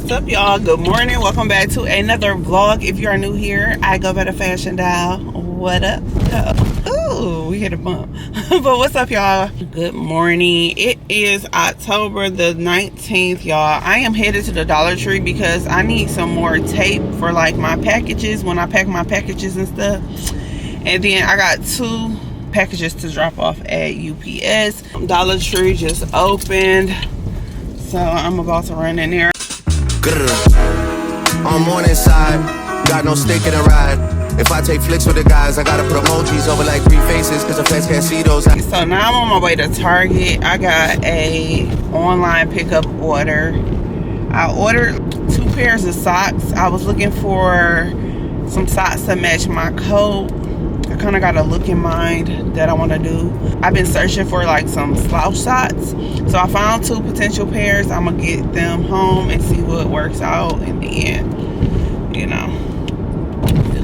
What's up, y'all? Good morning. Welcome back to another vlog. If you are new here, I go by the Fashion Dial. What up? Ooh, we hit a bump. But what's up, y'all? Good morning. It is October the 19th, y'all. I am headed to the Dollar Tree because I need some more tape for like my packages when I pack my packages and stuff. And then I got 2 packages to drop off at UPS. Dollar Tree just opened, so I'm about to run in there. On morning side, got no stake in the ride. If I take flicks with the guys, I gotta put emojis over like 3 faces, cause the feds can't see those. So now I'm on my way to Target. I got a online pickup order. I ordered 2 pairs of socks. I was looking for some socks to match my coat. I kind of got a look in mind that I want to do. I've been searching for like some slouch socks. So I found 2 potential pairs. I'm going to get them home and see what works out in the end. You know,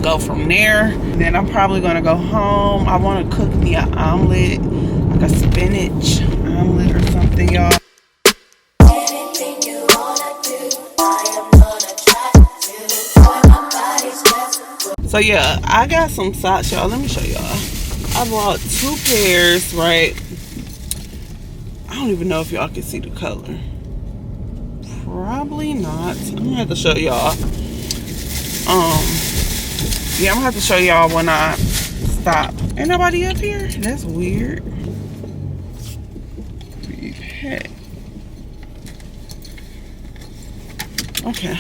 go from there. Then I'm probably going to go home. I want to cook me an omelet, like a spinach omelet or something, y'all. So yeah, I got some socks, y'all. Let me show y'all. I bought 2 pairs, right? I don't even know if y'all can see the color. Probably not. I'm gonna have to show y'all. Yeah, I'm gonna have to show y'all when I stop. Ain't nobody up here? That's weird. Hey. Okay.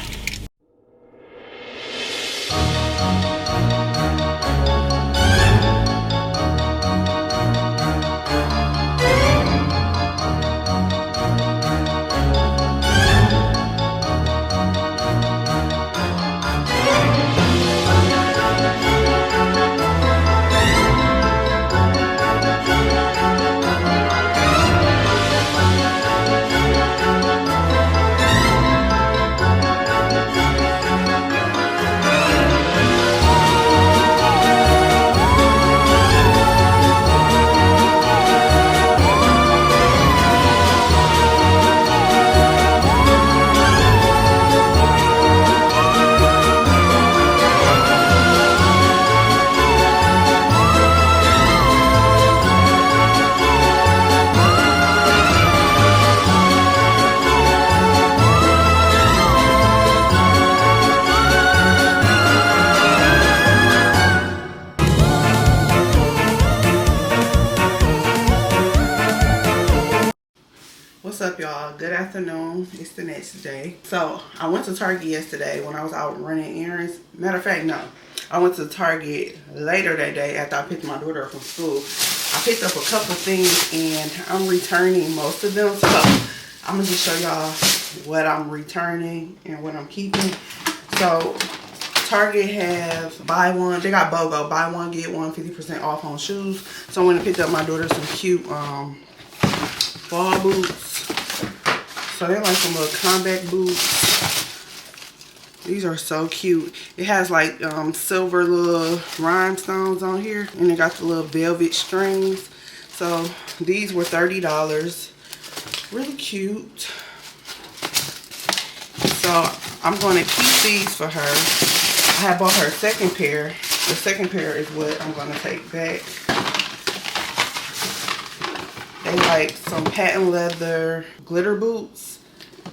What's up, y'all? Good afternoon. It's the next day. So I went to Target yesterday when I was out running errands. Matter of fact, no, I went to Target later that day after I picked my daughter up from school. I picked up a couple things and I'm returning most of them, so I'm gonna just show y'all what I'm returning and what I'm keeping. So Target has buy one, they got BOGO, buy one get one 50% off on shoes. So I went and picked up my daughter some cute fall boots. So they're like some little combat boots. These are so cute. It has like silver little rhinestones on here, and it got the little velvet strings. So these were $30. Really cute. So I'm going to keep these for her. I had bought her a second pair. The second pair is what I'm going to take back. They like some patent leather glitter boots.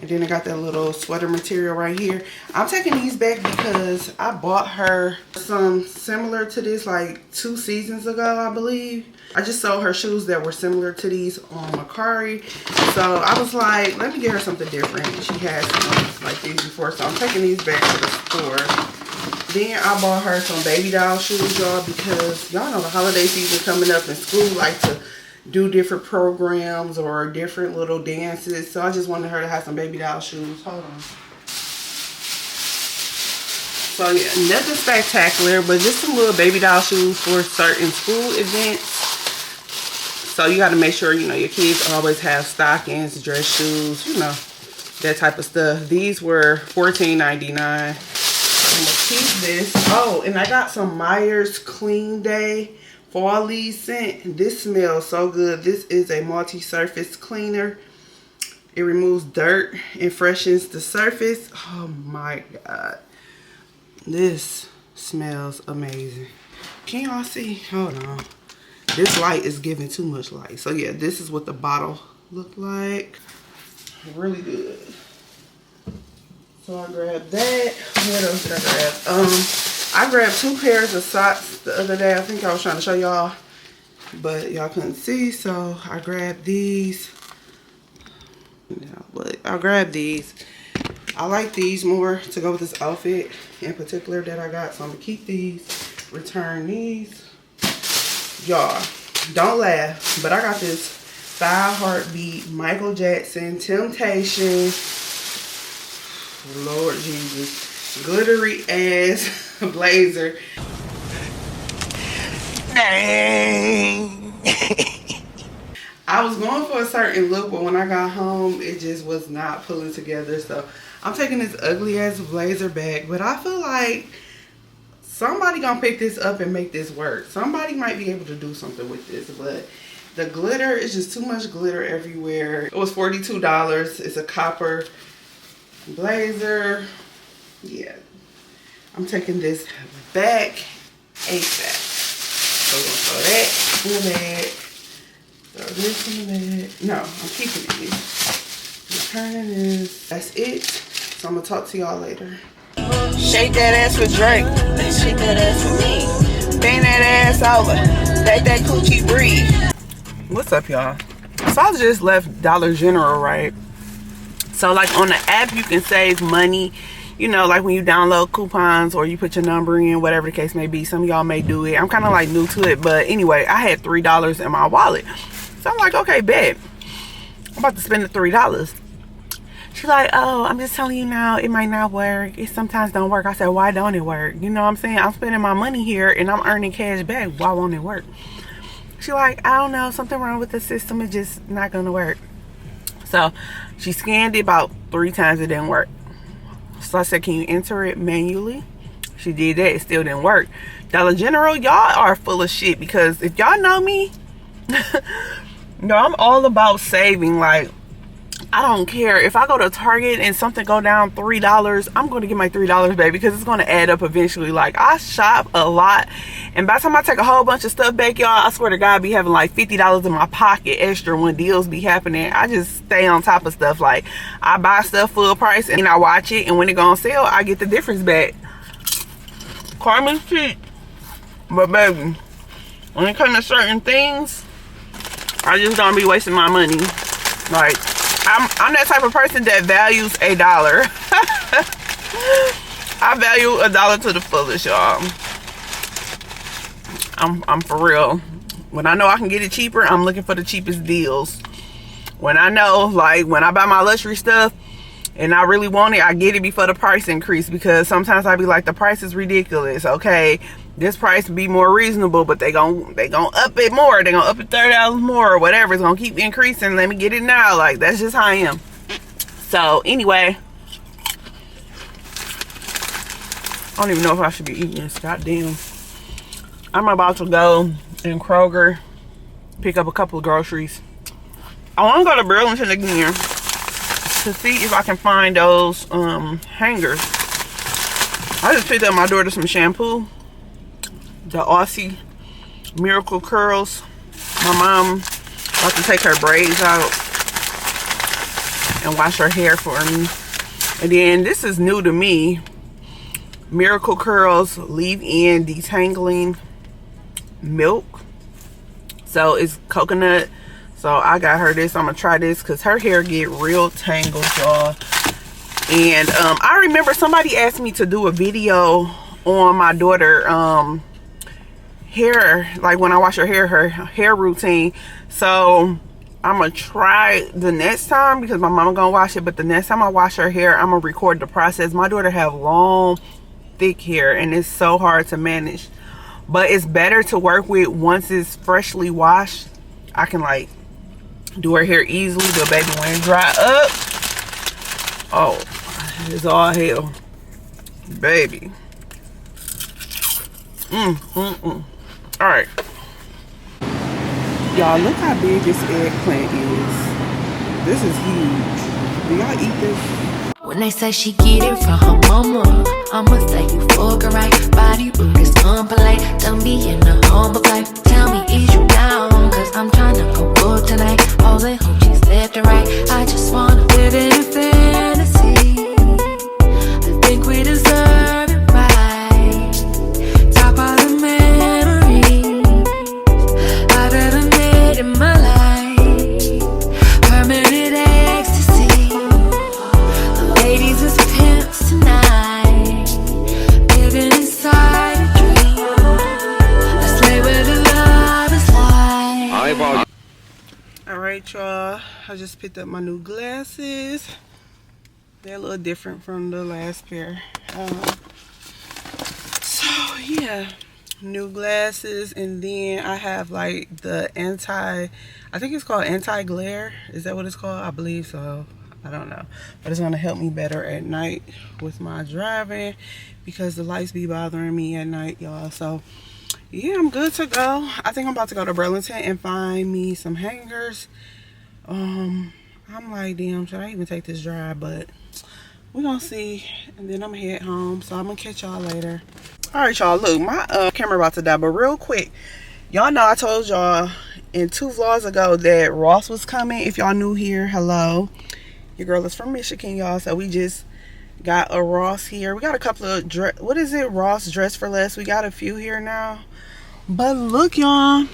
And then I got that little sweater material right here. I'm taking these back because I bought her some similar to this like 2 seasons ago, I believe. I just sold her shoes that were similar to these on Mercari. So I was like, let me get her something different. She had some like these before. So I'm taking these back to the store. Then I bought her some baby doll shoes, y'all, because y'all know the holiday season coming up and school like to do different programs or different little dances. So I just wanted her to have some baby doll shoes. Hold on. So yeah, nothing spectacular, but just some little baby doll shoes for certain school events. So you got to make sure, you know, your kids always have stockings, dress shoes, you know, that type of stuff. These were $14.99. I'm gonna keep this. Oh, and I got some Myers Clean Day Fall Leaf scent. This smells so good. This is a multi-surface cleaner. It removes dirt and freshens the surface. Oh my God. This smells amazing. Can y'all see? Hold on. This light is giving too much light. So yeah, this is what the bottle looked like. Really good. So I grabbed that. What else did I grab? I grabbed 2 pairs of socks the other day. I think I was trying to show y'all, but y'all couldn't see. So I grabbed these. But I grabbed these. I like these more to go with this outfit in particular that I got. So I'm gonna keep these, return these. Y'all, don't laugh, but I got this 5 Heartbeat Michael Jackson Temptation. Lord Jesus. Glittery ass blazer. Dang. I was going for a certain look, but when I got home, it just was not pulling together. So I'm taking this ugly ass blazer back, but I feel like somebody gonna pick this up and make this work. Somebody might be able to do something with this, but the glitter is just too much glitter everywhere. It was $42. It's a copper blazer. Yeah, I'm taking this back ASAP. So we're gonna throw that in the bag. Throw this in the bag. No, I'm keeping it. Returning this. That's it. So I'm gonna talk to y'all later. Shake that ass for Drake. Shake that ass for me. Bend that ass over. Let that coochie breathe. What's up, y'all? So I just left Dollar General, right? So like on the app, you can save money. You know, like when you download coupons or you put your number in, whatever the case may be. Some of y'all may do it. I'm kind of like new to it. But anyway, I had $3 in my wallet. So I'm like, okay, bet. I'm about to spend the $3. She's like, oh, I'm just telling you now, it might not work. It sometimes don't work. I said, why don't it work? You know what I'm saying? I'm spending my money here and I'm earning cash back. Why won't it work? She's like, I don't know. Something wrong with the system. It's just not going to work. So she scanned it about 3 times. It didn't work. So I said, can you enter it manually? She did that. It still didn't work. Dollar General, y'all are full of shit, because if y'all know me, no, I'm all about saving. Like, I don't care if I go to Target and something go down $3, I'm going to get my $3 back, because it's going to add up eventually. Like, I shop a lot, and by the time I take a whole bunch of stuff back, y'all, I swear to God, I be having like $50 in my pocket extra when deals be happening. I just stay on top of stuff. Like, I buy stuff full price and I watch it, and when it go on sale, I get the difference back. Carmen's cheap, but baby, when it comes to certain things, I just don't be wasting my money. Like, I'm that type of person that values $1. I value $1 to the fullest, y'all. I'm for real. When I know I can get it cheaper, I'm looking for the cheapest deals. When I know, like, when I buy my luxury stuff and I really want it, I get it before the price increase, because sometimes I be like, the price is ridiculous. Okay, this price be more reasonable, but they gon' up it more. They gonna up it $30 more or whatever. It's gonna keep increasing. Let me get it now. Like, that's just how I am. So anyway, I don't even know if I should be eating this. Goddamn. I'm about to go in Kroger, pick up a couple of groceries. I want to go to Burlington again to see if I can find those hangers. I just picked up my daughter some shampoo, the Aussie Miracle Curls. My mom about to take her braids out and wash her hair for me. And then this is new to me, Miracle Curls leave-in detangling milk. So it's coconut. So I got her this. I'm gonna try this because her hair get real tangled, y'all. And I remember somebody asked me to do a video on my daughter hair, like when I wash her hair routine. So I'm gonna try the next time, because my mama gonna wash it, but the next time I wash her hair, I'm gonna record the process. My daughter have long, thick hair, and it's so hard to manage, but it's better to work with once it's freshly washed. I can like do her hair easily, but baby, when it dry up, oh, it's all hell, baby. All right, y'all, look how big this eggplant is. This is huge. Do y'all eat this? When they say she get it from her mama, I'ma say you fucking right. Body rude is unpolite. Don't be in a humble life. Tell me, is you down? Cause I'm trying to go up tonight. All the hoochies left and right. I just wanna live in a fantasy. I think we deserve it right. Top of the memories I've ever made in my life. Permanent ecstasy. The ladies is pimps tonight. Living inside a dream. Let's lay where the love is like. Alright, y'all. I just picked up my new glasses. They're a little different from the last pair. So yeah, new glasses, and then I have like the I think it's called anti-glare. Is that what it's called? I believe so. I don't know, but it's gonna help me better at night with my driving because the lights be bothering me at night, y'all. So yeah, I'm good to go. I think I'm about to go to Burlington and find me some hangers. I'm like, damn, should I even take this drive? But we're gonna see, and then I'm gonna head home. So I'm gonna catch y'all later. All right, y'all, look, my camera about to die, but real quick, y'all know I told y'all in 2 vlogs ago that Ross was coming. If y'all new here, hello. Your girl is from Michigan, y'all, so we just got a Ross here. We got a couple of Ross Dress for Less. We got a few here now. But look, y'all,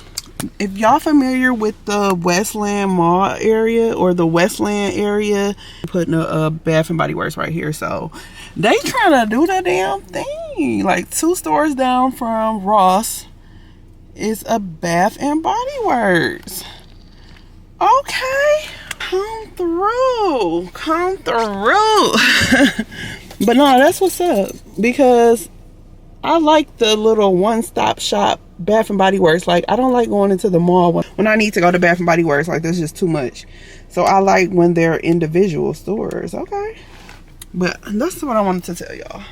if y'all familiar with the Westland Mall area or the Westland area, I'm putting a Bath and Body Works right here. So they trying to do the damn thing. Like 2 stores down from Ross is a Bath and Body Works. Okay, come through. But no, that's what's up, because I like the little one-stop shop Bath and Body Works. Like, I don't like going into the mall when I need to go to Bath and Body Works. Like, that's just too much. So I like when they're individual stores. Okay, but that's what I wanted to tell y'all.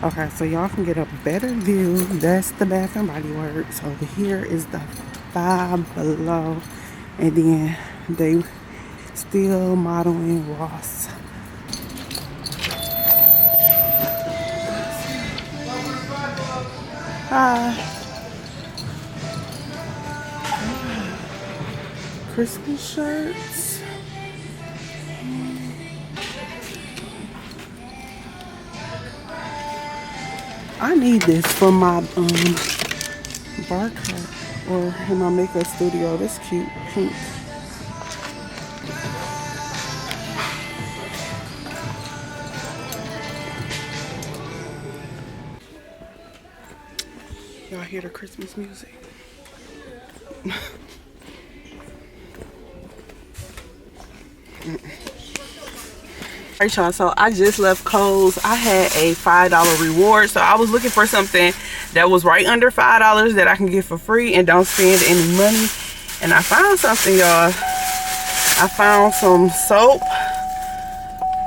Okay, so y'all can get a better view. That's the Bath and Body Works. Over here is the Five Below, and then they still modeling Ross. Hi. Christmas shirts. I need this for my bar cut or in my makeup studio. This cute pink. Y'all hear the Christmas music? Alright, y'all, so I just left Kohl's. I had a $5 reward, so I was looking for something that was right under $5 that I can get for free and don't spend any money. And I found something, y'all. I found some soap,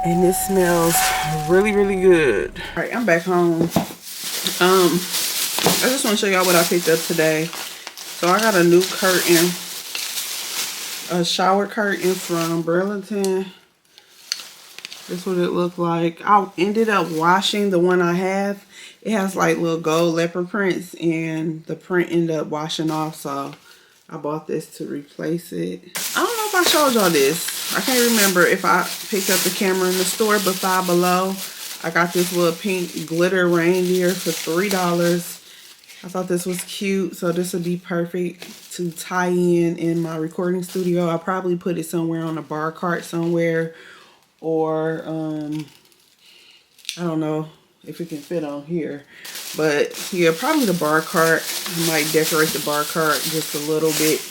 and it smells really, really good. Alright, I'm back home. I just want to show y'all what I picked up today. So I got a new curtain, a shower curtain from Burlington. That's what it looked like. I ended up washing the one I have. It has like little gold leopard prints, and the print ended up washing off, so I bought this to replace it. I don't know if I showed y'all this. I can't remember if I picked up the camera in the store, but Five Below, I got this little pink glitter reindeer for $3. I thought this was cute, so this would be perfect to tie in my recording studio. I'll probably put it somewhere on a bar cart somewhere, or I don't know if it can fit on here, but yeah, probably the bar cart. I might decorate the bar cart just a little bit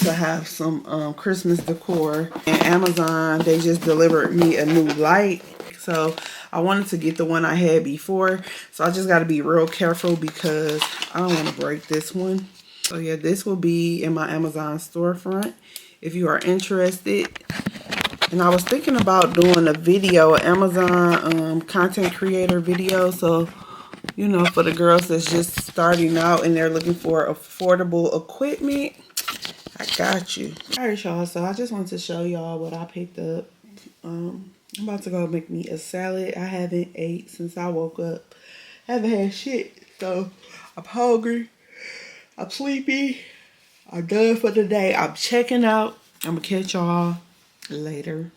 to have some Christmas decor. And Amazon, they just delivered me a new light, so I wanted to get the one I had before, so I just got to be real careful because I don't want to break this one. So yeah, this will be in my Amazon storefront if you are interested. And I was thinking about doing a video, an Amazon content creator video. So, you know, for the girls that's just starting out and they're looking for affordable equipment, I got you. Alright, y'all. So I just wanted to show y'all what I picked up. I'm about to go make me a salad. I haven't ate since I woke up. I haven't had shit. So I'm hungry. I'm sleepy. I'm done for the day. I'm checking out. I'm gonna catch y'all later.